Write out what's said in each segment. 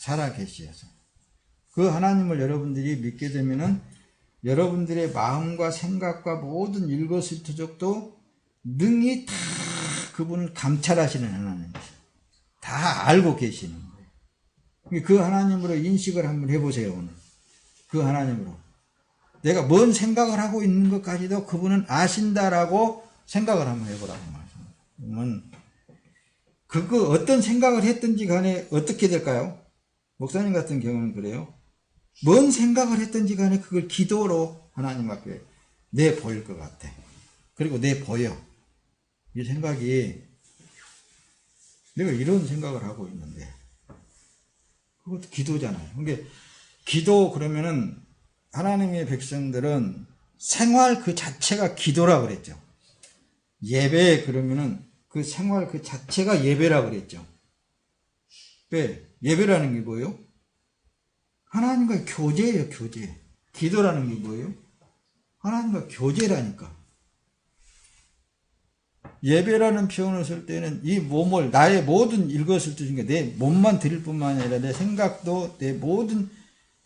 살아계시어서 그 하나님을 여러분들이 믿게 되면은 여러분들의 마음과 생각과 모든 일거수일투족도 능히 다 그분을 감찰하시는 하나님이세요. 다 알고 계시는 거예요. 그 하나님으로 인식을 한번 해보세요. 오늘 그 하나님으로 내가 뭔 생각을 하고 있는 것까지도 그분은 아신다라고 생각을 한번 해보라고 말씀합니다. 그거 어떤 생각을 했든지 간에 어떻게 될까요? 목사님 같은 경우는 그래요. 뭔 생각을 했든지 간에 그걸 기도로 하나님 앞에 내 보일 것 같아. 그리고 내 보여. 이 생각이 내가 이런 생각을 하고 있는데 그것도 기도잖아요. 그러니까 기도 그러면은 하나님의 백성들은 생활 그 자체가 기도라고 그랬죠. 예배 그러면은 그 생활 그 자체가 예배라고 그랬죠. 왜? 예배라는 게 뭐예요? 하나님과의 교제예요, 교제. 기도라는 게 뭐예요? 하나님과 교제라니까. 예배라는 표현을 쓸 때는 이 몸을 나의 모든 일거수일투족인 내 몸만 드릴 뿐만 아니라 내 생각도 내 모든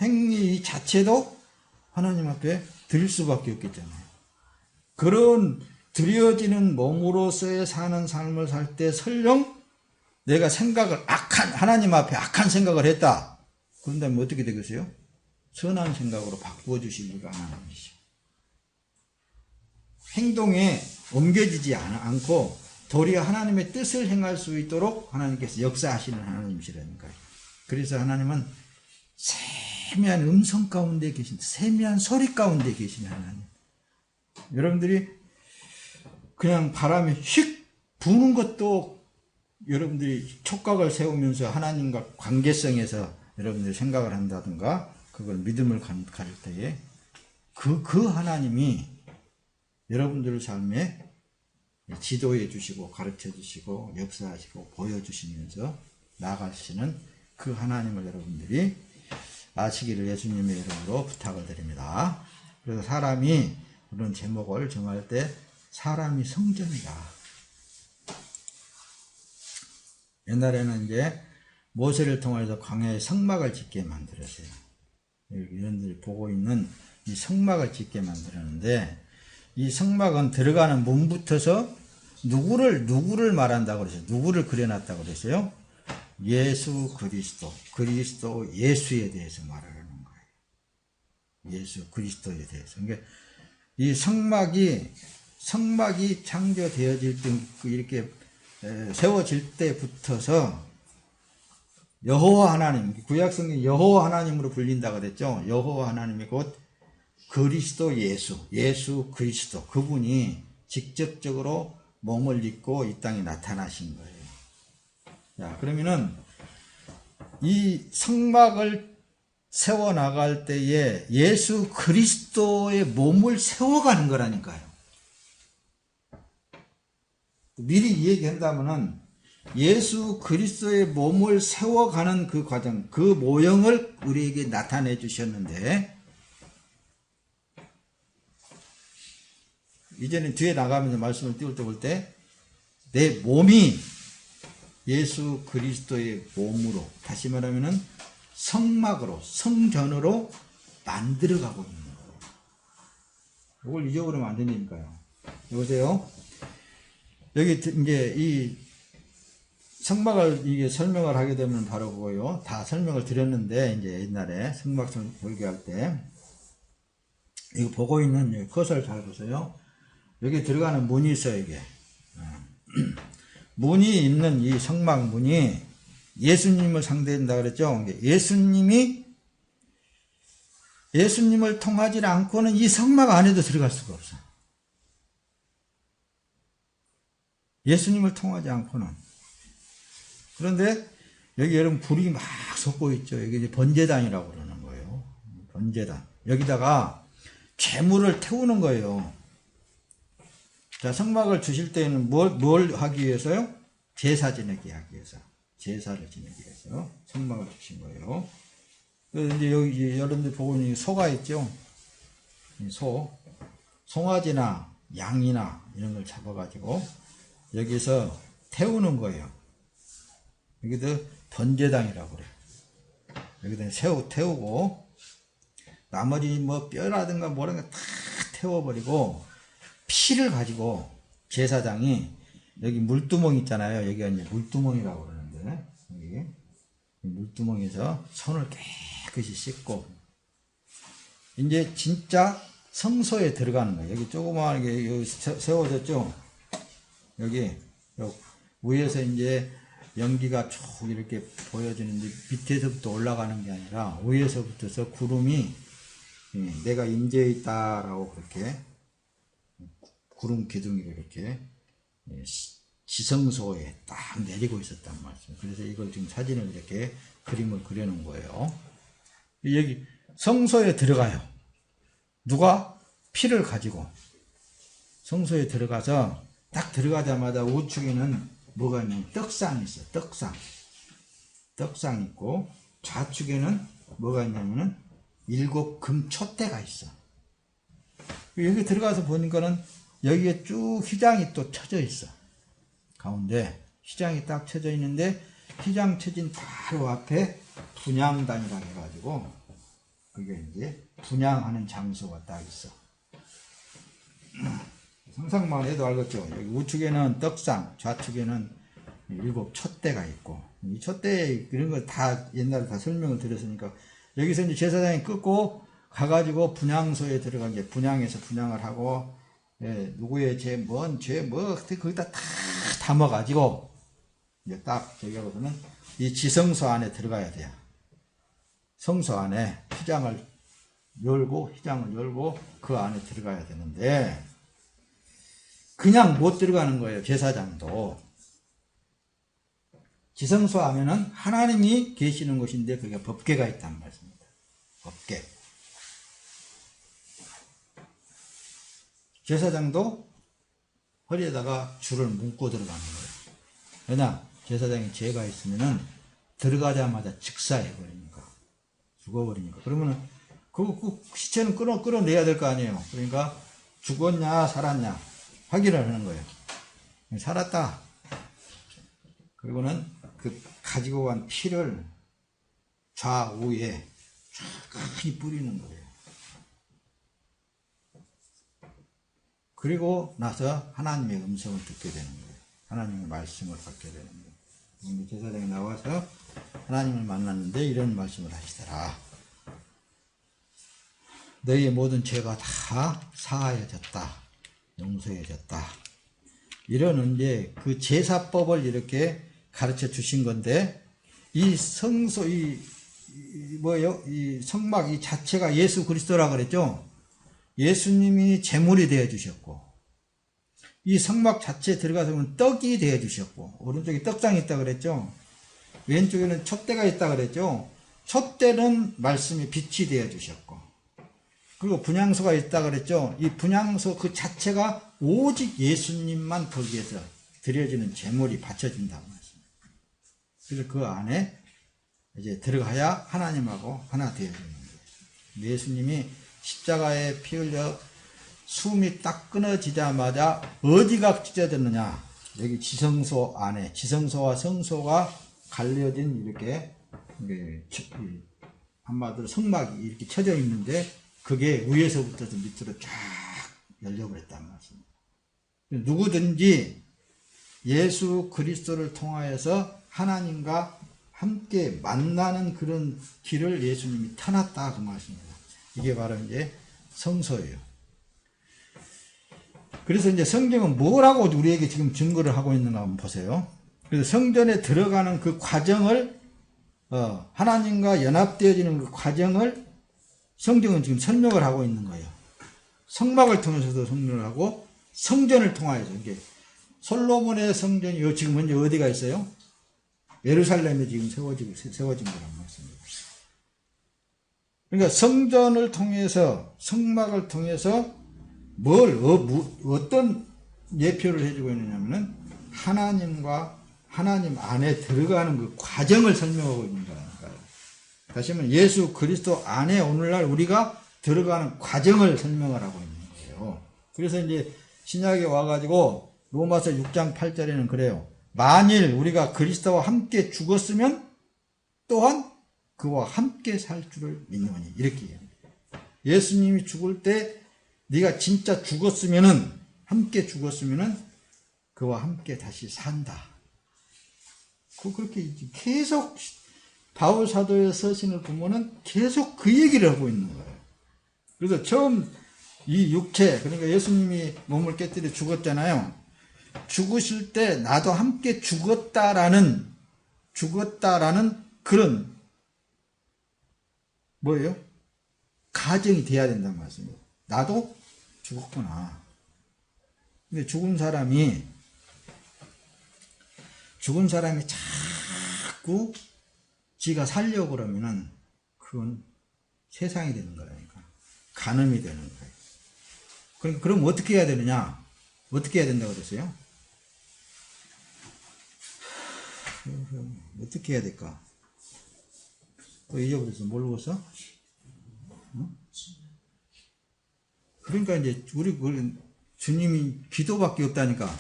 행위 자체도 하나님 앞에 드릴 수밖에 없겠잖아요. 그런 드려지는 몸으로서의 사는 삶을 살 때 설령 내가 생각을 하나님 앞에 악한 생각을 했다. 그런다면 어떻게 되겠어요? 선한 생각으로 바꾸어 주시기가 하나님이시죠. 행동에 옮겨지지 않고 도리어 하나님의 뜻을 행할 수 있도록 하나님께서 역사하시는 하나님이시라니까요. 그래서 하나님은 세미한 음성 가운데 계신, 세미한 소리 가운데 계신 하나님. 여러분들이 그냥 바람이 휙 부는 것도 여러분들이 촉각을 세우면서 하나님과 관계성에서 여러분들이 생각을 한다든가 그걸 믿음을 가질 때에 그 하나님이 여러분들 삶에 지도해 주시고 가르쳐 주시고 역사하시고 보여주시면서 나아가시는 그 하나님을 여러분들이 아시기를 예수님의 이름으로 부탁을 드립니다. 그래서 사람이 그런 제목을 정할 때 사람이 성전이다. 옛날에는 이제 모세를 통해서 광야에 성막을 짓게 만들었어요. 여러분들이 보고 있는 이 성막을 짓게 만들었는데 이 성막은 들어가는 문부터서 누구를 말한다고 그랬어요? 누구를 그려놨다고 그랬어요? 예수 그리스도 예수에 대해서 말하는 거예요. 예수 그리스도에 대해서. 그러니까 이 성막이 창조되어질 때 이렇게 세워질 때부터서 여호와 하나님, 구약성경 여호와 하나님으로 불린다고 그랬죠. 여호와 하나님이 곧 그리스도 예수 그리스도 그분이 직접적으로 몸을 입고 이 땅에 나타나신 거예요. 자, 그러면은 이 성막을 세워나갈 때에 예수 그리스도의 몸을 세워가는 거라니까요. 미리 이 얘기한다면은 예수 그리스도의 몸을 세워가는 그 과정, 그 모형을 우리에게 나타내 주셨는데 이제는 뒤에 나가면서 말씀을 띄울 때 볼 때 내 몸이 예수 그리스도의 몸으로, 다시 말하면은 성막으로, 성전으로 만들어가고 있는 거예요. 이걸 잊어버리면 안 되니까요. 여보세요? 여기 이제 이 성막을 이게 설명을 하게 되면 바로 그거요. 다 설명을 드렸는데 이제 옛날에 성막 설교할 때 이거 보고 있는 컷을 잘 보세요. 여기 들어가는 문이 있어요. 이게 문이 있는 이 성막 문이 예수님을 상대한다 그랬죠. 예수님을 통하지 않고는 이 성막 안에도 들어갈 수가 없어. 예수님을 통하지 않고는. 그런데 여기 여러분 불이 막 솟고 있죠. 여기 이제 번제단이라고 그러는 거예요. 번제단. 여기다가 제물을 태우는 거예요. 자, 성막을 주실 때는 뭘 하기 위해서요? 제사 지내기 하기 위해서. 제사를 지내기 위해서 성막을 주신 거예요. 그래서 이제 여기 여러분들 보고 있는 소가 있죠? 송아지나 양이나 이런 걸 잡아가지고 여기서 태우는 거예요. 여기도 번제단이라고 그래요. 여기다 태우고, 나머지 뭐 뼈라든가 뭐라든가 다 태워버리고, 피를 가지고 제사장이, 여기 물두멍 있잖아요. 여기가 이제 물두멍이라고 그러는데, 여기 물두멍에서 손을 깨끗이 씻고, 이제 진짜 성소에 들어가는 거예요. 여기 조그마하게 여기 세워졌죠? 여기 위에서 이제 연기가 쭉 이렇게 보여지는데, 밑에서부터 올라가는 게 아니라 위에서부터서 구름이 내가 임재해 있다라고 그렇게 구름 기둥이 이렇게 지성소에 딱 내리고 있었단 말이죠. 그래서 이걸 지금 사진을 이렇게 그림을 그려놓은 거예요. 여기 성소에 들어가요. 누가? 피를 가지고 성소에 들어가서 딱 들어가자마자 우측에는 뭐가 있냐면 떡상이 있어. 떡상 있고, 좌측에는 뭐가 있냐면은 7 금촛대가 있어. 여기 들어가서 보니까는 여기에 쭉 휘장이 또 쳐져 있어. 가운데 휘장이 딱 쳐져 있는데, 휘장 쳐진 바로 앞에 분향단이라고 해가지고, 그게 이제 분향하는 장소가 딱 있어. 상상만 해도 알겠죠? 여기 우측에는 떡상, 좌측에는 7 촛대가 있고, 이 촛대 이런 거 다 옛날에 다 설명을 드렸으니까, 여기서 이제 제사장이 끊고 가가지고 분향소에 들어간 게, 분향에서 분향을 하고, 누구의 죄, 거기다 다 담아가지고, 이제 딱 저기 하고서는 이 지성소 안에 들어가야 돼요. 성소 안에 휘장을 열고 그 안에 들어가야 되는데, 그냥 못 들어가는 거예요. 제사장도. 지성소 하면은 하나님이 계시는 곳인데, 그게 법궤가 있단 말씀입니다. 법궤. 제사장도 허리에다가 줄을 묶고 들어가는 거예요. 왜냐? 제사장이 죄가 있으면은 들어가자마자 즉사해버리니까. 죽어버리니까. 그러면은 그 시체는 끌어내야 될 거 아니에요. 그러니까 죽었냐 살았냐 확인을 하는 거예요. 살았다. 그리고는 그 가지고 간 피를 좌우에 쫙 뿌리는 거예요. 그리고 나서 하나님의 음성을 듣게 되는 거예요. 하나님의 말씀을 받게 되는 거예요. 제사장이 나와서 하나님을 만났는데 이런 말씀을 하시더라. 너희의 모든 죄가 다 사하여졌다. 용서해졌다. 이런 이제 그 제사법을 이렇게 가르쳐 주신 건데, 이 성소, 이 성막 이 자체가 예수 그리스도라 그랬죠? 예수님이 제물이 되어 주셨고, 이 성막 자체에 들어가서 보면 떡이 되어 주셨고, 오른쪽에 떡상이 있다 그랬죠? 왼쪽에는 촛대가 있다 그랬죠? 촛대는 말씀이 빛이 되어 주셨고, 그리고 분향소가 있다 그랬죠? 이 분향소 그 자체가 오직 예수님만 거기에서 드려지는 제물이 바쳐진다고 말씀입니다. 그래서 그 안에 이제 들어가야 하나님하고 하나 되어지는 거예요. 예수님이 십자가에 피 흘려 숨이 딱 끊어지자마자 어디가 찢어졌느냐? 여기 지성소 안에, 지성소와 성소가 갈려진 이렇게 한마디로 성막이 이렇게 쳐져 있는데, 그게 위에서부터 밑으로 쫙 열려버렸단 말씀입니다. 누구든지 예수 그리스도를 통하여서 하나님과 함께 만나는 그런 길을 예수님이 터놨다 그 말씀입니다. 이게 바로 이제 성소예요. 그래서 이제 성경은 뭐라고 우리에게 지금 증거를 하고 있는가 한번 보세요. 그래서 성전에 들어가는 그 과정을, 하나님과 연합되어지는 그 과정을 성경은 지금 설명을 하고 있는 거예요. 성막을 통해서도 설명을 하고, 성전을 통하여서, 이게 솔로몬의 성전이 지금 현재 어디가 있어요? 예루살렘에 지금 세워진 거란 말씀입니다. 그러니까 성전을 통해서, 성막을 통해서 어떤 예표를 해주고 있느냐면은 하나님과 하나님 안에 들어가는 그 과정을 설명하고 있는 거라니까요. 다시 말하면 예수 그리스도 안에 오늘날 우리가 들어가는 과정을 설명을 하고 있는 거예요. 그래서 이제 신약에 와가지고 로마서 6장 8절에는 그래요. 만일 우리가 그리스도와 함께 죽었으면 또한 그와 함께 살 줄을 믿노니. 이렇게 해요. 예수님이 죽을 때 네가 진짜 죽었으면은, 함께 죽었으면은 그와 함께 다시 산다. 그렇게 계속 바울 사도의 서신을 보면은 계속 그 얘기를 하고 있는 거예요. 그래서 처음 이 육체, 그러니까 예수님이 몸을 깨뜨려 죽었잖아요. 죽으실 때 나도 함께 죽었다라는 그런 뭐예요? 가정이 돼야 된다는 말씀이에요. 나도 죽었구나. 근데 죽은 사람이 자꾸 지가 살려고 그러면은 그건 세상이 되는 거라니까. 간음이 되는 거예요. 그러니까 그럼 어떻게 해야 되느냐? 어떻게 해야 된다고 그랬어요? 어떻게 해야 될까? 또 잊어버렸어. 모르겠어? 응? 그러니까 이제 우리 주님이 기도밖에 없다니까.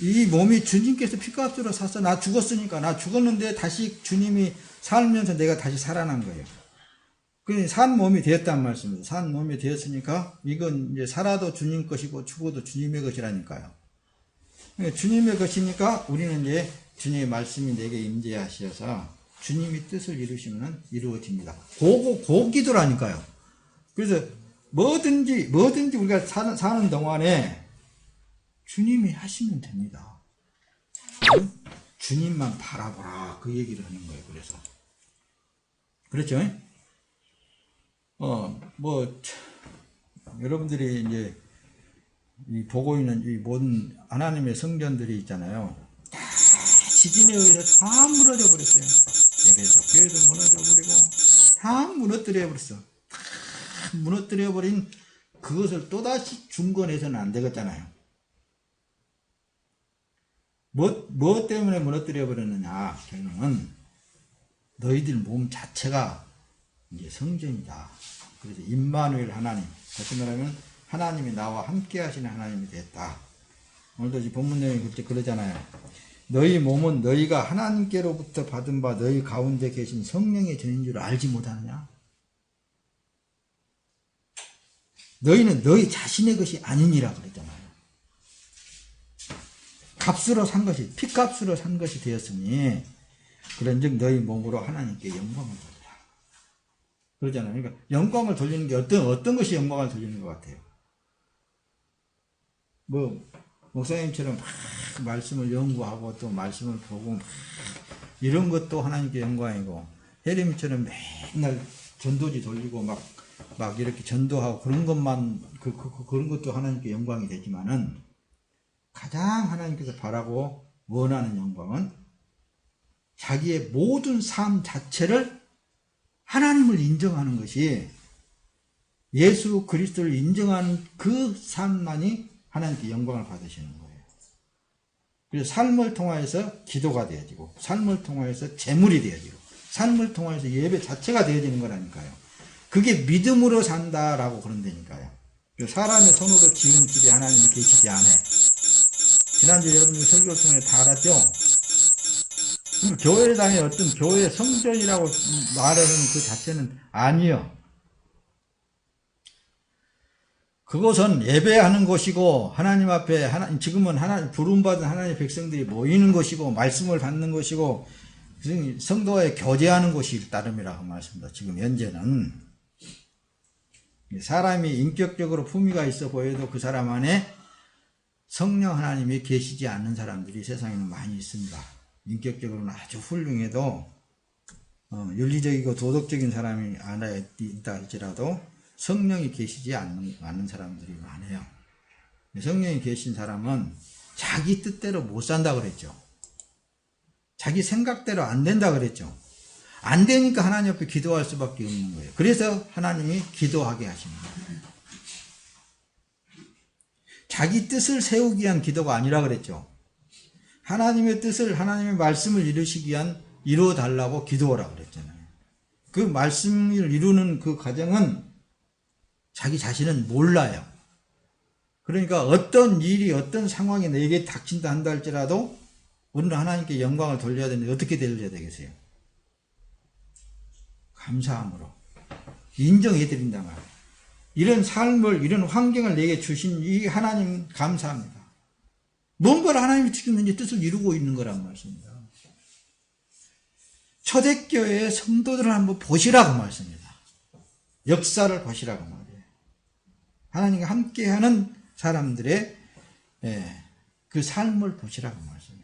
이 몸이 주님께서 피값으로 사서 나 죽었으니까, 나 죽었는데 다시 주님이 살면서 내가 다시 살아난 거예요. 그러니 산 몸이 되었단 말씀입니다. 산 몸이 되었으니까 이건 이제 살아도 주님 것이고 죽어도 주님의 것이라니까요. 주님의 것이니까 우리는 이제 주님의 말씀이 내게 임재하셔서 주님이 뜻을 이루시면 이루어집니다. 고 기도라니까요. 그래서 뭐든지 우리가 사는 동안에 주님이 하시면 됩니다. 주님만 바라보라, 그 얘기를 하는 거예요. 그래서 그렇죠? 여러분들이 이제 보고 있는 이 모든 하나님의 성전들이 있잖아요. 다 지진에 의해서 다 무너져 버렸어요. 예배도 교회도 무너져 버리고 다 무너뜨려 버렸어. 다 무너뜨려 버린 그것을 또다시 중건해서는 안 되겠잖아요. 뭐 때문에 무너뜨려 버렸느냐? 결론은 너희들 몸 자체가 이제 성전이다. 그래서 임마누엘 하나님, 다시 말하면 하나님이 나와 함께 하시는 하나님이 됐다. 오늘도 이 본문 내용이 그러잖아요. 너희 몸은 너희가 하나님께로부터 받은 바 너희 가운데 계신 성령의 전인 줄 알지 못하느냐? 너희는 너희 자신의 것이 아니니라 그랬잖아요. 값으로 산 것이, 피값으로 산 것이 되었으니 그런즉 너희 몸으로 하나님께 영광을 돌리라. 그러잖아요. 그러니까 영광을 돌리는 게 어떤 것이 영광을 돌리는 것 같아요? 목사님처럼 막 말씀을 연구하고 또 말씀을 보고 이런 것도 하나님께 영광이고, 혜림이처럼 맨날 전도지 돌리고 막 이렇게 전도하고 그런 것만 그런 것도 하나님께 영광이 되지만은, 가장 하나님께서 바라고 원하는 영광은 자기의 모든 삶 자체를 하나님을 인정하는 것이, 예수 그리스도를 인정하는 그 삶만이 하나님께 영광을 받으시는 거예요. 그래서 삶을 통하여서 기도가 되어지고, 삶을 통하여서 제물이 되어지고, 삶을 통하여서 예배 자체가 되어지는 거라니까요. 그게 믿음으로 산다라고 그런다니까요. 사람의 손으로 지은 집에 하나님이 계시지 않아요. 지난주에 여러분들 설교를 통해 다 알았죠? 교회당의 어떤 교회 성전이라고 말하는 그 자체는 아니요. 그곳은 예배하는 곳이고, 하나님 앞에, 지금은 하나님, 부름받은 하나님의 백성들이 모이는 곳이고, 말씀을 받는 곳이고, 성도와의 교제하는 곳이 따름이라고 말씀합니다. 지금 현재는. 사람이 인격적으로 품위가 있어 보여도 그 사람 안에 성령 하나님이 계시지 않는 사람들이 세상에는 많이 있습니다. 인격적으로는 아주 훌륭해도, 윤리적이고 도덕적인 사람이 안에 있다 할지라도 성령이 계시지 않는 사람들이 많아요. 성령이 계신 사람은 자기 뜻대로 못 산다 그랬죠. 자기 생각대로 안 된다 그랬죠. 안 되니까 하나님 앞에 기도할 수밖에 없는 거예요. 그래서 하나님이 기도하게 하시는 거예요. 자기 뜻을 세우기 위한 기도가 아니라 그랬죠. 하나님의 뜻을, 하나님의 말씀을 이루시기 위한 이루어 달라고 기도하라 그랬잖아요. 그 말씀을 이루는 그 과정은 자기 자신은 몰라요. 그러니까 어떤 일이, 어떤 상황이 내게 닥친다 한다 할지라도 우리는 하나님께 영광을 돌려야 되는데 어떻게 돌려야 되겠어요? 감사함으로 인정해 드린다 말이에요. 이런 삶을, 이런 환경을 내게 주신 이 하나님 감사합니다. 뭔가를 하나님이 지금 현재 뜻을 이루고 있는 거란 말씀입니다. 초대교회의 성도들을 한번 보시라고 말씀입니다. 역사를 보시라고 말이에요. 하나님과 함께하는 사람들의 그 삶을 보시라고 말씀입니다.